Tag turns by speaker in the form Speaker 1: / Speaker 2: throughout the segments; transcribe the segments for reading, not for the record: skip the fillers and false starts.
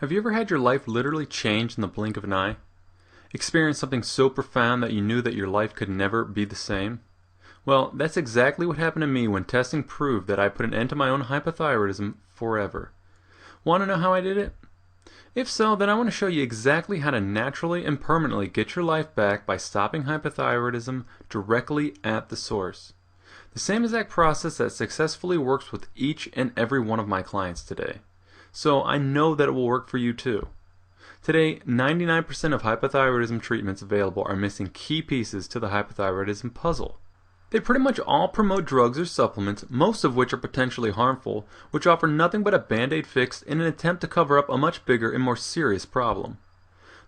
Speaker 1: Have you ever had your life literally change in the blink of an eye? Experienced something so profound that you knew that your life could never be the same? Well, that's exactly what happened to me when testing proved that I put an end to my own hypothyroidism forever. Want to know how I did it? If so, then I want to show you exactly how to naturally and permanently get your life back by stopping hypothyroidism directly at the source. The same exact process that successfully works with each and every one of my clients today. So I know that it will work for you too. Today, 99% of hypothyroidism treatments available are missing key pieces to the hypothyroidism puzzle. They pretty much all promote drugs or supplements, most of which are potentially harmful, which offer nothing but a band-aid fix in an attempt to cover up a much bigger and more serious problem.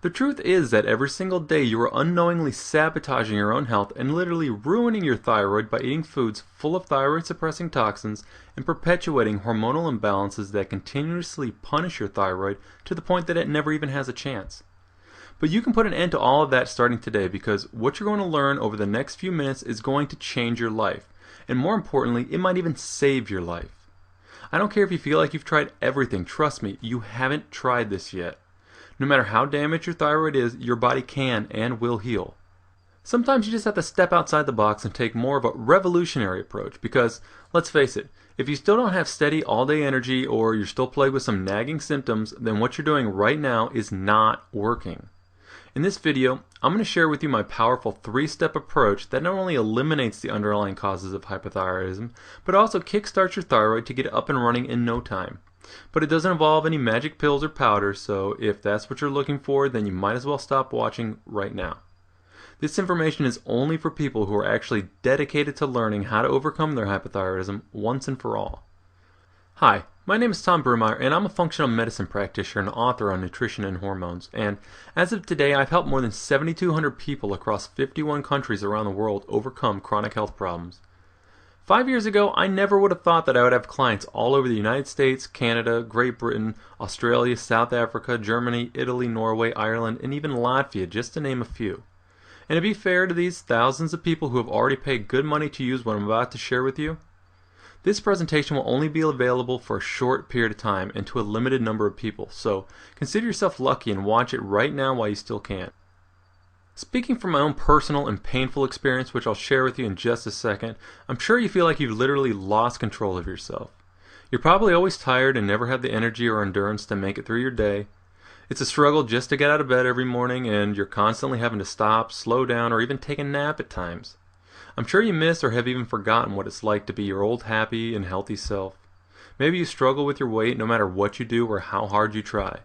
Speaker 1: The truth is that every single day you are unknowingly sabotaging your own health and literally ruining your thyroid by eating foods full of thyroid-suppressing toxins and perpetuating hormonal imbalances that continuously punish your thyroid to the point that it never even has a chance. But you can put an end to all of that starting today, because what you're going to learn over the next few minutes is going to change your life. And more importantly, it might even save your life. I don't care if you feel like you've tried everything. Trust me, you haven't tried this yet. No matter how damaged your thyroid is, your body can and will heal. Sometimes you just have to step outside the box and take more of a revolutionary approach because, let's face it, if you still don't have steady all-day energy or you're still plagued with some nagging symptoms, then what you're doing right now is not working. In this video, I'm going to share with you my powerful 3-step approach that not only eliminates the underlying causes of hypothyroidism, but also kickstarts your thyroid to get up and running in no time. But it doesn't involve any magic pills or powders, so if that's what you're looking for, then you might as well stop watching right now. This information is only for people who are actually dedicated to learning how to overcome their hypothyroidism once and for all. Hi, my name is Tom Burmeyer, and I'm a functional medicine practitioner and author on nutrition and hormones. And as of today, I've helped more than 7,200 people across 51 countries around the world overcome chronic health problems. 5 years ago, I never would have thought that I would have clients all over the United States, Canada, Great Britain, Australia, South Africa, Germany, Italy, Norway, Ireland, and even Latvia, just to name a few. And to be fair to these thousands of people who have already paid good money to use what I'm about to share with you, this presentation will only be available for a short period of time and to a limited number of people, so consider yourself lucky and watch it right now while you still can. Speaking from my own personal and painful experience, which I'll share with you in just a second, I'm sure you feel like you've literally lost control of yourself. You're probably always tired and never have the energy or endurance to make it through your day. It's a struggle just to get out of bed every morning, and you're constantly having to stop, slow down, or even take a nap at times. I'm sure you miss or have even forgotten what it's like to be your old happy and healthy self. Maybe you struggle with your weight no matter what you do or how hard you try.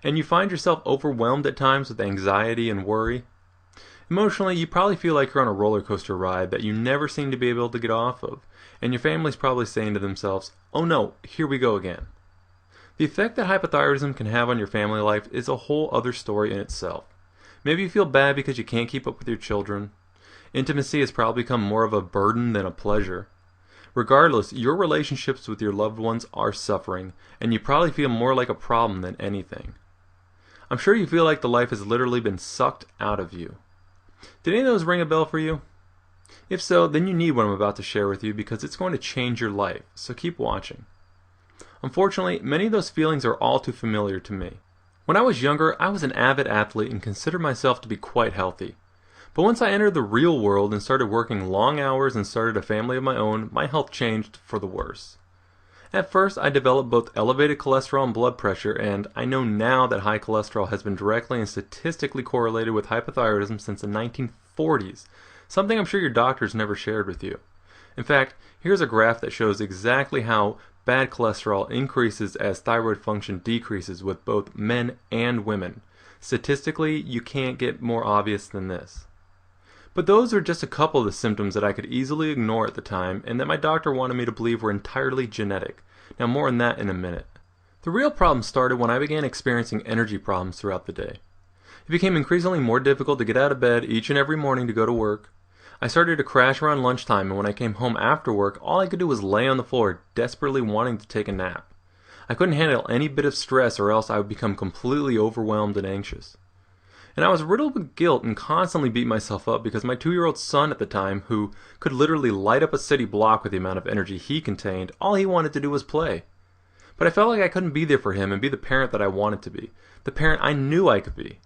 Speaker 1: And you find yourself overwhelmed at times with anxiety and worry. Emotionally, you probably feel like you're on a roller coaster ride that you never seem to be able to get off of, and your family's probably saying to themselves, "Oh no, here we go again." The effect that hypothyroidism can have on your family life is a whole other story in itself. Maybe you feel bad because you can't keep up with your children. Intimacy has probably become more of a burden than a pleasure. Regardless, your relationships with your loved ones are suffering, and you probably feel more like a problem than anything. I'm sure you feel like the life has literally been sucked out of you. Did any of those ring a bell for you? If so, then you need what I'm about to share with you because it's going to change your life, so keep watching. Unfortunately, many of those feelings are all too familiar to me. When I was younger, I was an avid athlete and considered myself to be quite healthy. But once I entered the real world and started working long hours and started a family of my own, my health changed for the worse. At first, I developed both elevated cholesterol and blood pressure, and I know now that high cholesterol has been directly and statistically correlated with hypothyroidism since the 1940s, something I'm sure your doctors never shared with you. In fact, here's a graph that shows exactly how bad cholesterol increases as thyroid function decreases with both men and women. Statistically, you can't get more obvious than this. But those are just a couple of the symptoms that I could easily ignore at the time and that my doctor wanted me to believe were entirely genetic. Now more on that in a minute. The real problem started when I began experiencing energy problems throughout the day. It became increasingly more difficult to get out of bed each and every morning to go to work. I started to crash around lunchtime, and when I came home after work, all I could do was lay on the floor desperately wanting to take a nap. I couldn't handle any bit of stress or else I would become completely overwhelmed and anxious. And I was riddled with guilt and constantly beat myself up because my 2-year-old son at the time, who could literally light up a city block with the amount of energy he contained, all he wanted to do was play. But I felt like I couldn't be there for him and be the parent that I wanted to be, the parent I knew I could be.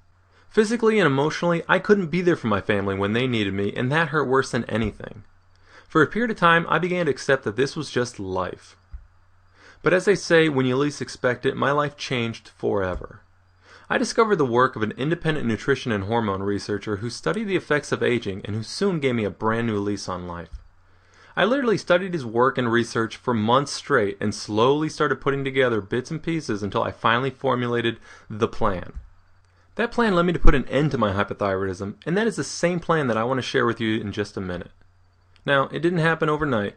Speaker 1: Physically and emotionally, I couldn't be there for my family when they needed me, and that hurt worse than anything. For a period of time, I began to accept that this was just life. But as they say, when you least expect it, my life changed forever. I discovered the work of an independent nutrition and hormone researcher who studied the effects of aging and who soon gave me a brand new lease on life. I literally studied his work and research for months straight and slowly started putting together bits and pieces until I finally formulated the plan. That plan led me to put an end to my hypothyroidism, and that is the same plan that I want to share with you in just a minute. Now, it didn't happen overnight,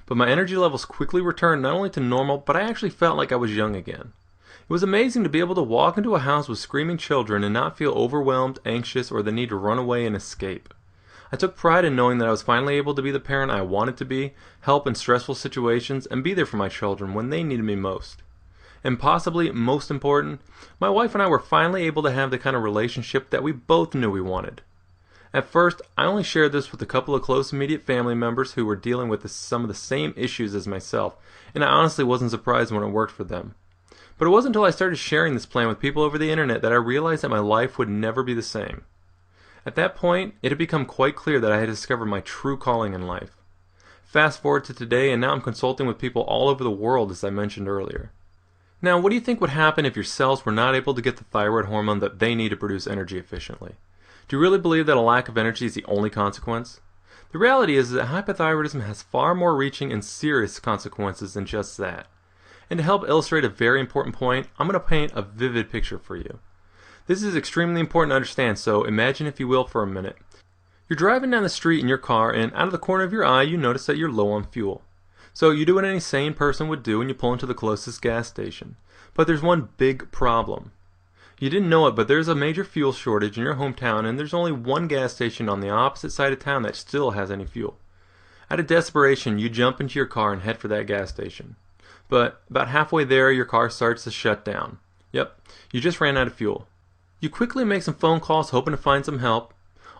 Speaker 1: but my energy levels quickly returned not only to normal, but I actually felt like I was young again. It was amazing to be able to walk into a house with screaming children and not feel overwhelmed, anxious, or the need to run away and escape. I took pride in knowing that I was finally able to be the parent I wanted to be, help in stressful situations, and be there for my children when they needed me most. And possibly most important, my wife and I were finally able to have the kind of relationship that we both knew we wanted. At first, I only shared this with a couple of close immediate family members who were dealing with some of the same issues as myself, and I honestly wasn't surprised when it worked for them. But it wasn't until I started sharing this plan with people over the internet that I realized that my life would never be the same. At that point, it had become quite clear that I had discovered my true calling in life. Fast forward to today, and now I'm consulting with people all over the world, as I mentioned earlier. Now, what do you think would happen if your cells were not able to get the thyroid hormone that they need to produce energy efficiently? Do you really believe that a lack of energy is the only consequence? The reality is that hypothyroidism has far more reaching and serious consequences than just that. And to help illustrate a very important point, I'm going to paint a vivid picture for you. This is extremely important to understand, so imagine, if you will, for a minute. You're driving down the street in your car, and out of the corner of your eye, you notice that you're low on fuel. So you do what any sane person would do, and you pull into the closest gas station. But there's one big problem. You didn't know it, but there's a major fuel shortage in your hometown, and there's only one gas station on the opposite side of town that still has any fuel. Out of desperation, you jump into your car and head for that gas station. But about halfway there, your car starts to shut down. Yep, you just ran out of fuel. You quickly make some phone calls hoping to find some help,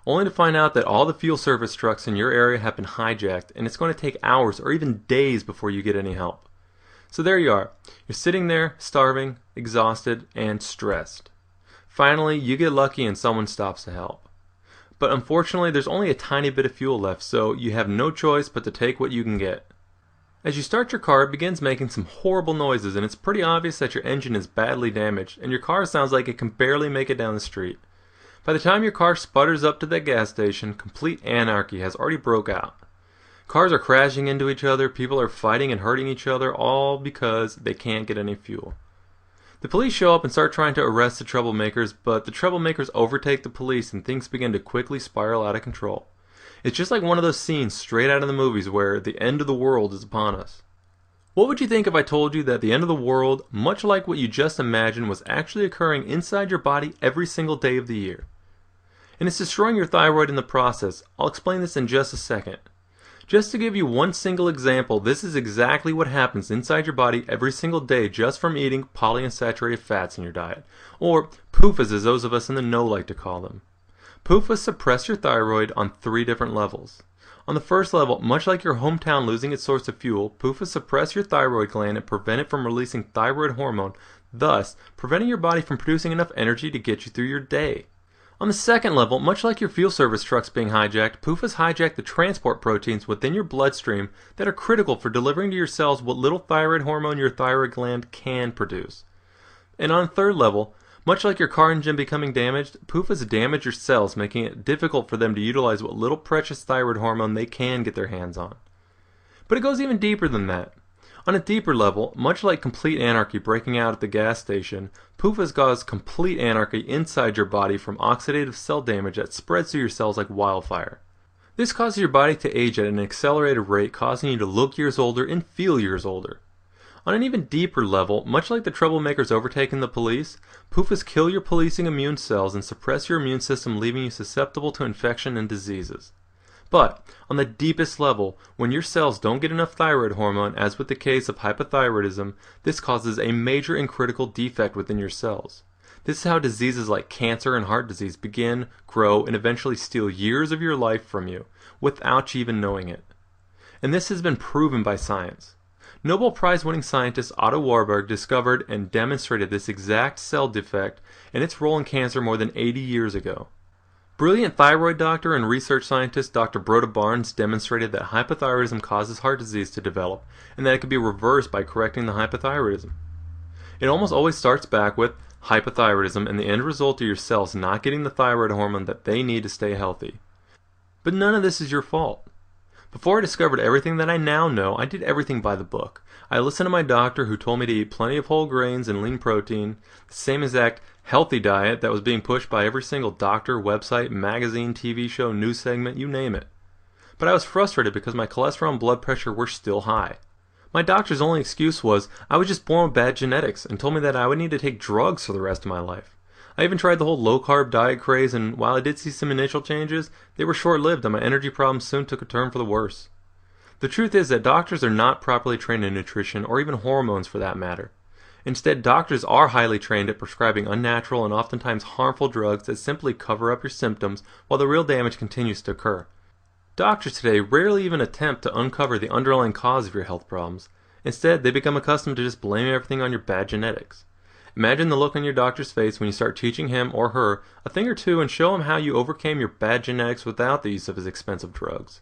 Speaker 1: only to find out that all the fuel service trucks in your area have been hijacked, and it's going to take hours or even days before you get any help. So there you are. You're sitting there, starving, exhausted, and stressed. Finally, you get lucky and someone stops to help. But unfortunately, there's only a tiny bit of fuel left, so you have no choice but to take what you can get. As you start your car, it begins making some horrible noises, and it's pretty obvious that your engine is badly damaged, and your car sounds like it can barely make it down the street. By the time your car sputters up to that gas station, complete anarchy has already broke out. Cars are crashing into each other, people are fighting and hurting each other, all because they can't get any fuel. The police show up and start trying to arrest the troublemakers, but the troublemakers overtake the police and things begin to quickly spiral out of control. It's just like one of those scenes straight out of the movies where the end of the world is upon us. What would you think if I told you that the end of the world, much like what you just imagined, was actually occurring inside your body every single day of the year? And it's destroying your thyroid in the process. I'll explain this in just a second. Just to give you one single example, this is exactly what happens inside your body every single day just from eating polyunsaturated fats in your diet, or PUFAs as those of us in the know like to call them. PUFAs suppress your thyroid on 3 different levels. On the first level, much like your hometown losing its source of fuel, PUFAs suppress your thyroid gland and prevent it from releasing thyroid hormone, thus preventing your body from producing enough energy to get you through your day. On the second level, much like your fuel service trucks being hijacked, PUFAs hijack the transport proteins within your bloodstream that are critical for delivering to your cells what little thyroid hormone your thyroid gland can produce. And on the third level, much like your car engine becoming damaged, PUFAs damage your cells, making it difficult for them to utilize what little precious thyroid hormone they can get their hands on. But it goes even deeper than that. On a deeper level, much like complete anarchy breaking out at the gas station, PUFAs cause complete anarchy inside your body from oxidative cell damage that spreads through your cells like wildfire. This causes your body to age at an accelerated rate, causing you to look years older and feel years older. On an even deeper level, much like the troublemakers overtaking the police, PUFAs kill your policing immune cells and suppress your immune system, leaving you susceptible to infection and diseases. But, on the deepest level, when your cells don't get enough thyroid hormone, as with the case of hypothyroidism, this causes a major and critical defect within your cells. This is how diseases like cancer and heart disease begin, grow, and eventually steal years of your life from you, without you even knowing it. And this has been proven by science. Nobel Prize-winning scientist Otto Warburg discovered and demonstrated this exact cell defect and its role in cancer more than 80 years ago. Brilliant thyroid doctor and research scientist Dr. Broda Barnes demonstrated that hypothyroidism causes heart disease to develop and that it can be reversed by correcting the hypothyroidism. It almost always starts back with hypothyroidism and the end result of your cells not getting the thyroid hormone that they need to stay healthy. But none of this is your fault. Before I discovered everything that I now know, I did everything by the book. I listened to my doctor who told me to eat plenty of whole grains and lean protein, the same exact healthy diet that was being pushed by every single doctor, website, magazine, TV show, news segment, you name it. But I was frustrated because my cholesterol and blood pressure were still high. My doctor's only excuse was I was just born with bad genetics and told me that I would need to take drugs for the rest of my life. I even tried the whole low-carb diet craze, and while I did see some initial changes, they were short-lived and my energy problems soon took a turn for the worse. The truth is that doctors are not properly trained in nutrition or even hormones for that matter. Instead, doctors are highly trained at prescribing unnatural and oftentimes harmful drugs that simply cover up your symptoms while the real damage continues to occur. Doctors today rarely even attempt to uncover the underlying cause of your health problems. Instead, they become accustomed to just blaming everything on your bad genetics. Imagine the look on your doctor's face when you start teaching him or her a thing or two and show him how you overcame your bad genetics without the use of his expensive drugs.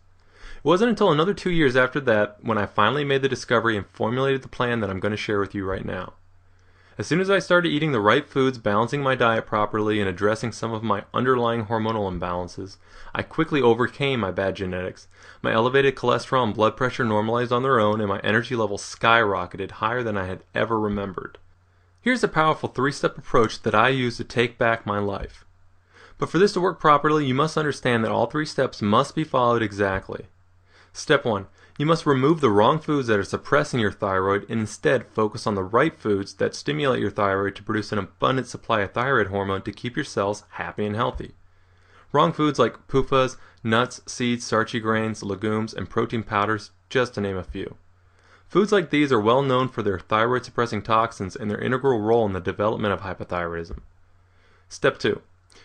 Speaker 1: It wasn't until another 2 years after that when I finally made the discovery and formulated the plan that I'm going to share with you right now. As soon as I started eating the right foods, balancing my diet properly, and addressing some of my underlying hormonal imbalances, I quickly overcame my bad genetics. My elevated cholesterol and blood pressure normalized on their own, and my energy levels skyrocketed higher than I had ever remembered. Here's a powerful 3-step approach that I use to take back my life. But for this to work properly, you must understand that all 3 steps must be followed exactly. Step 1. You must remove the wrong foods that are suppressing your thyroid and instead focus on the right foods that stimulate your thyroid to produce an abundant supply of thyroid hormone to keep your cells happy and healthy. Wrong foods like PUFAs, nuts, seeds, starchy grains, legumes, and protein powders, just to name a few. Foods like these are well known for their thyroid-suppressing toxins and their integral role in the development of hypothyroidism. Step 2.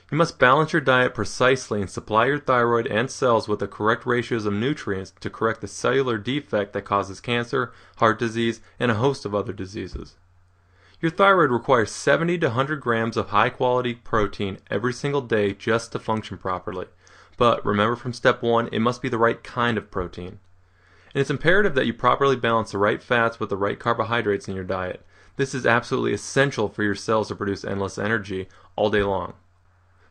Speaker 1: You must balance your diet precisely and supply your thyroid and cells with the correct ratios of nutrients to correct the cellular defect that causes cancer, heart disease, and a host of other diseases. Your thyroid requires 70 to 100 grams of high-quality protein every single day just to function properly. But remember from step 1, it must be the right kind of protein. And it's imperative that you properly balance the right fats with the right carbohydrates in your diet. This is absolutely essential for your cells to produce endless energy all day long.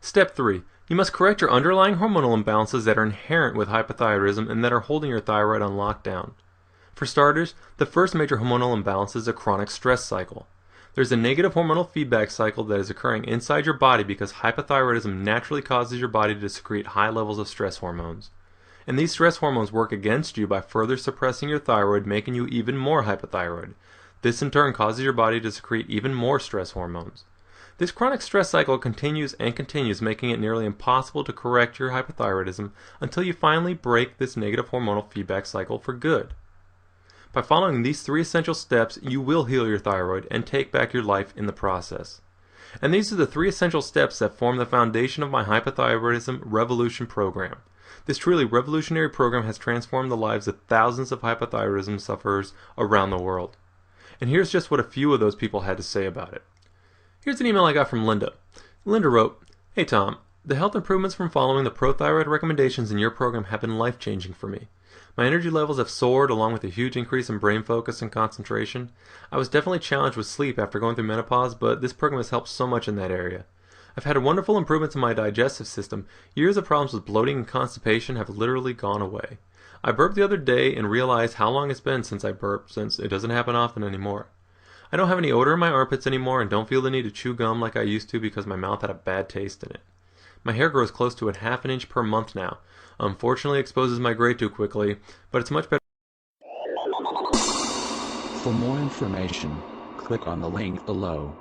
Speaker 1: Step 3. You must correct your underlying hormonal imbalances that are inherent with hypothyroidism and that are holding your thyroid on lockdown. For starters, the first major hormonal imbalance is a chronic stress cycle. There's a negative hormonal feedback cycle that is occurring inside your body because hypothyroidism naturally causes your body to secrete high levels of stress hormones. And these stress hormones work against you by further suppressing your thyroid, making you even more hypothyroid. This in turn causes your body to secrete even more stress hormones. This chronic stress cycle continues and continues, making it nearly impossible to correct your hypothyroidism until you finally break this negative hormonal feedback cycle for good. By following these 3 essential steps, you will heal your thyroid and take back your life in the process. And these are the 3 essential steps that form the foundation of my Hypothyroidism Revolution Program. This truly revolutionary program has transformed the lives of thousands of hypothyroidism sufferers around the world. And here's just what a few of those people had to say about it. Here's an email I got from Linda. Linda wrote, "Hey Tom, the health improvements from following the pro-thyroid recommendations in your program have been life-changing for me. My energy levels have soared along with a huge increase in brain focus and concentration. I was definitely challenged with sleep after going through menopause, but this program has helped so much in that area. I've had wonderful improvements in my digestive system. Years of problems with bloating and constipation have literally gone away. I burped the other day and realized how long it's been since I burped, since it doesn't happen often anymore. I don't have any odor in my armpits anymore and don't feel the need to chew gum like I used to because my mouth had a bad taste in it. My hair grows close to ½ an inch per month now. Unfortunately, it exposes my gray too quickly, but it's much better."
Speaker 2: For more information, click on the link below.